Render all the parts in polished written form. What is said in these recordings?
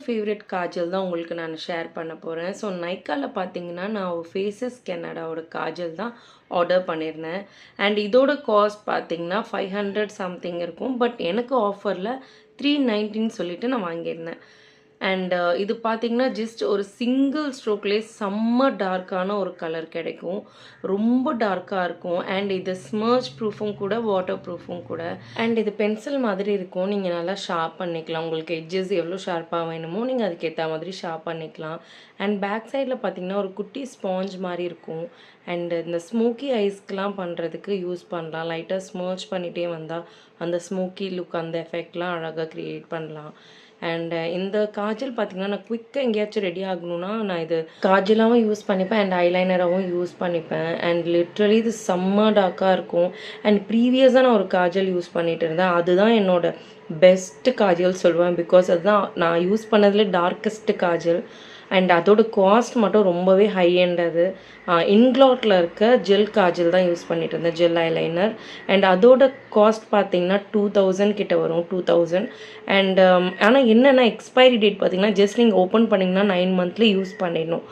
Favourite Kajal தான் உங்களுக்கு நான் ஷேர் பண்ண போகிறேன். ஸோ நைக்கால பார்த்தீங்கன்னா நான் ஒரு ஃபேஸஸ் கனடாவோட காஜல் தான் ஆர்டர் பண்ணியிருந்தேன். அண்ட் இதோட காஸ்ட் பார்த்தீங்கன்னா 500 சம்திங் இருக்கும். பட் எனக்கு ஆஃபரில் 390 சொல்லிட்டு நான் வாங்கியிருந்தேன். அண்ட் இது பார்த்தீங்கன்னா ஜஸ்ட் ஒரு சிங்கிள் ஸ்ட்ரோக்லேயே செம்ம டார்க்கான ஒரு கலர் கிடைக்கும். ரொம்ப டார்க்காக இருக்கும். அண்ட் இது ஸ்மர்ஜ் ப்ரூஃபும் கூட, வாட்டர் ப்ரூஃபும் கூட. அண்ட் இது பென்சில் மாதிரி இருக்கும். நீங்கள் நல்லா ஷார்ப் பண்ணிக்கலாம். உங்களுக்கு எட்ஜஸ் எவ்வளோ ஷார்ப்பாக வேணுமோ நீங்கள் அதுக்கேற்ற மாதிரி ஷார்ப் பண்ணிக்கலாம். அண்ட் பேக் சைடில் பார்த்தீங்கன்னா ஒரு குட்டி ஸ்பாஞ்ச் மாதிரி இருக்கும். அண்ட் இந்த ஸ்மோக்கி ஐஸ்க்கெலாம் பண்ணுறதுக்கு யூஸ் பண்ணலாம். லைட்டாக ஸ்மர்ஜ் பண்ணிகிட்டே வந்தால் அந்த ஸ்மோக்கி லுக், அந்த எஃபெக்ட்லாம் அழகாக க்ரியேட் பண்ணலாம். அண்ட் இந்த காஜல் பார்த்திங்கன்னா நான் குயிக்காக எங்கேயாச்சும் ரெடி ஆகணுன்னா நான் இது காஜலாகவும் யூஸ் பண்ணிப்பேன் அண்ட் ஐலைனராகவும் யூஸ் பண்ணிப்பேன். அண்ட் லிட்ரலி இது செம்ம டார்க்காக இருக்கும். அண்ட் ப்ரீவியஸாக நான் ஒரு காஜல் யூஸ் பண்ணிகிட்டு இருந்தேன். அதுதான் என்னோட பெஸ்ட்டு காஜல் சொல்லுவேன். பிகாஸ் அதுதான் நான் யூஸ் பண்ணதில் டார்க்கஸ்ட்டு காஜல். அண்ட் அதோட காஸ்ட் மட்டும் ரொம்பவே ஹை எண்ட். அது இன்க்ளாட்டில் இருக்க ஜெல் காஜல் தான் யூஸ் பண்ணிட்டு இருந்தேன், ஜெல் ஐலைனர். அண்ட் அதோட காஸ்ட் பார்த்தீங்கன்னா 2000 கிட்ட வரும், 2000. அண்ட் ஆனால் என்னென்னா எக்ஸ்பைரி டேட் பார்த்தீங்கன்னா ஜஸ்ட் நீங்கள் ஓப்பன் பண்ணிங்கன்னா 9 மந்த்ல யூஸ் பண்ணிடணும்.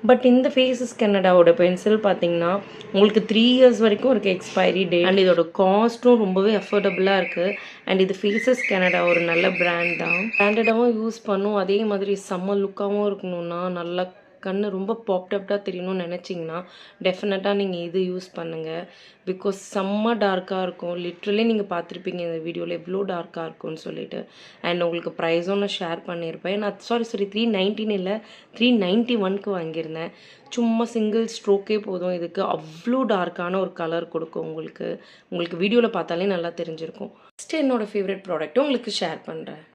பட் இந்த ஃபேஸஸ் கனடாவோட பென்சில் பார்த்தீங்கன்னா உங்களுக்கு 3 இயர்ஸ் வரைக்கும் இருக்குது எக்ஸ்பைரி டேட். அண்ட் இதோட காஸ்ட்டும் ரொம்பவே அஃபோர்டபுளாக இருக்குது. அண்ட் இது ஃபேஸஸ் கனடா ஒரு நல்ல பிராண்ட் தான். பிராண்டடாகவும் யூஸ் பண்ணும், அதே மாதிரி செம்ம லுக்காகவும் இருக்கணும்னா, நல்லா கண்ணு ரொம்ப பாப்டப்டாக தெரியணும்னு நினச்சிங்கன்னா டெஃபினட்டாக நீங்கள் இது யூஸ் பண்ணுங்கள். பிகாஸ் செம்ம டார்க்காக இருக்கும். லிட்ரலி நீங்கள் பார்த்துருப்பீங்க இந்த வீடியோவில் எவ்வளோ டார்க்காக இருக்கும்னு சொல்லிட்டு. அண்ட் உங்களுக்கு ப்ரைஸும் நான் ஷேர் பண்ணியிருப்பேன். நான் சாரி 319 இல்லை 391க்கு வாங்கியிருந்தேன். சும்மா சிங்கிள் ஸ்ட்ரோக்கே போதும் இதுக்கு. அவ்வளோ டார்க்கான ஒரு கலர் கொடுக்கும் உங்களுக்கு வீடியோவில் பார்த்தாலே நல்லா தெரிஞ்சிருக்கும். நெக்ஸ்ட் என்னோடய ஃபேவரட் ப்ராடக்ட்டும் உங்களுக்கு ஷேர் பண்ணுறேன்.